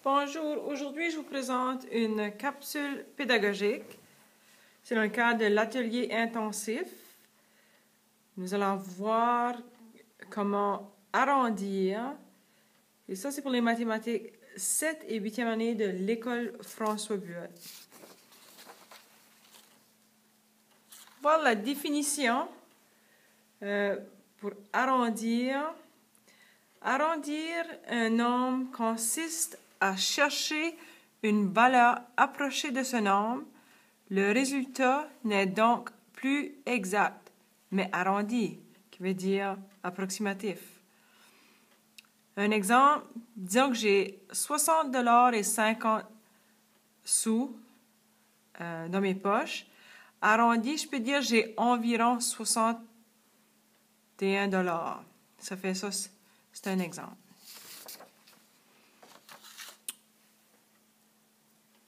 Bonjour, aujourd'hui je vous présente une capsule pédagogique. C'est dans le cadre de l'atelier intensif. Nous allons voir comment arrondir. Et ça, c'est pour les mathématiques 7 et 8e année de l'école François Buel. Voilà la définition pour arrondir. Arrondir un nombre consiste à chercher une valeur approchée de ce nombre. Le résultat n'est donc plus exact, mais arrondi, qui veut dire approximatif. Un exemple, disons que j'ai 60 $ et 50 sous dans mes poches. Arrondi, je peux dire j'ai environ 61 $. Ça fait ça, c'est un exemple.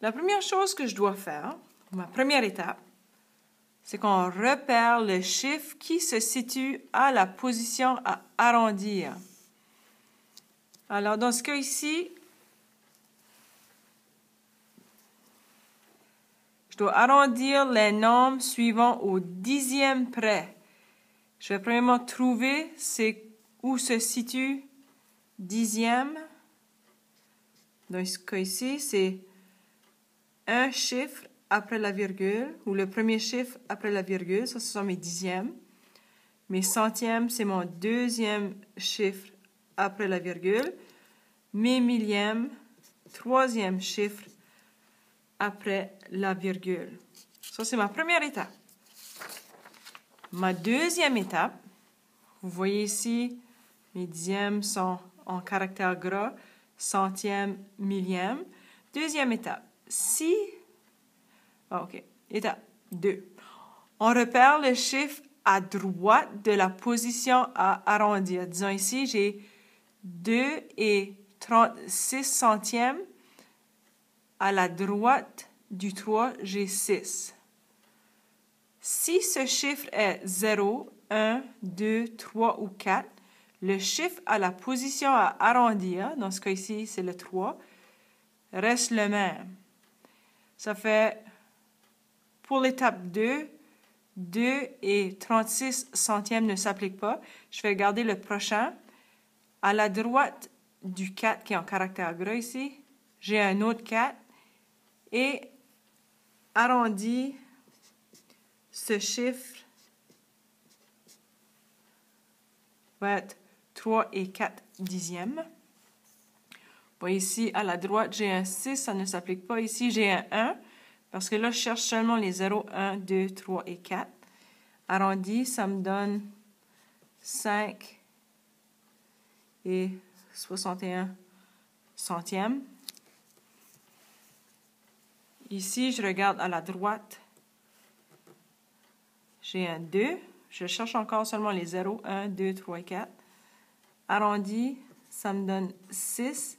La première chose que je dois faire, ma première étape, c'est qu'on repère le chiffre qui se situe à la position à arrondir. Alors, dans ce cas ici, je dois arrondir les nombres suivants au dixième près. Je vais premièrement trouver où se situe dixième. Dans ce cas ici, c'est un chiffre après la virgule, ou le premier chiffre après la virgule, ça ce sont mes dixièmes. Mes centièmes, c'est mon deuxième chiffre après la virgule. Mes millièmes, troisième chiffre après la virgule. Ça, c'est ma première étape. Ma deuxième étape, vous voyez ici, mes dixièmes sont en caractère gras, centième, millième. Deuxième étape. Étape 2. On repère le chiffre à droite de la position à arrondir. Disons ici, j'ai 2 et 36 centièmes. À la droite du 3, j'ai 6. Si ce chiffre est 0, 1, 2, 3 ou 4, le chiffre à la position à arrondir, dans ce cas ici, c'est le 3, reste le même. Ça fait, pour l'étape 2, 2 et 36 centièmes ne s'appliquent pas. Je vais garder le prochain. À la droite du 4, qui est en caractère gras ici, j'ai un autre 4 et arrondi ce chiffre va être 3 et 4 dixièmes. Bon, ici, à la droite, j'ai un 6, ça ne s'applique pas. Ici, j'ai un 1, parce que là, je cherche seulement les 0, 1, 2, 3 et 4. Arrondi, ça me donne 5 et 61 centièmes. Ici, je regarde à la droite. J'ai un 2. Je cherche encore seulement les 0, 1, 2, 3 et 4. Arrondi, ça me donne 6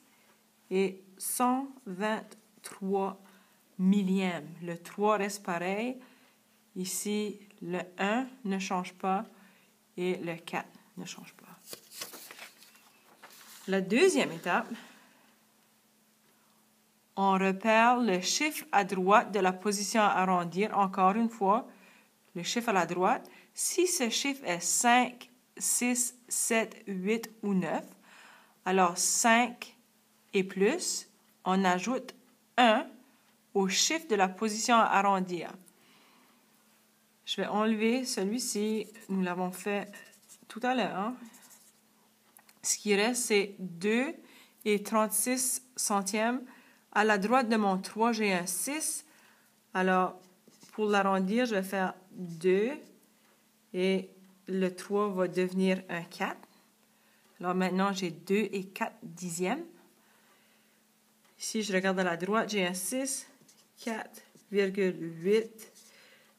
et 123 millièmes. Le 3 reste pareil. Ici, le 1 ne change pas et le 4 ne change pas. La deuxième étape, on repère le chiffre à droite de la position à arrondir. Encore une fois, le chiffre à la droite. Si ce chiffre est 5, 6, 7, 8 ou 9, alors 5 et plus, on ajoute 1 au chiffre de la position à arrondir. Je vais enlever celui-ci, nous l'avons fait tout à l'heure. Hein? Ce qui reste, c'est 2 et 36 centièmes. À la droite de mon 3, j'ai un 6. Alors, pour l'arrondir, je vais faire 2 et le 3 va devenir un 4. Alors maintenant, j'ai 2 et 4 dixièmes. Ici, je regarde à la droite, j'ai un 6, 4,8,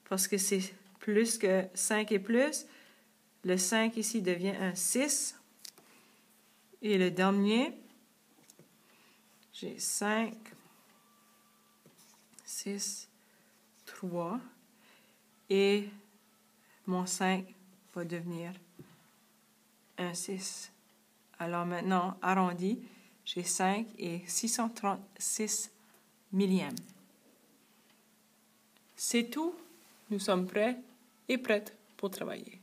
parce que c'est plus que 5 et plus. Le 5 ici devient un 6. Et le dernier, j'ai 5, 6, 3. Et mon 5 va devenir un 6. Alors maintenant, arrondi, j'ai 5 et 636 millièmes. C'est tout. Nous sommes prêts et prêtes pour travailler.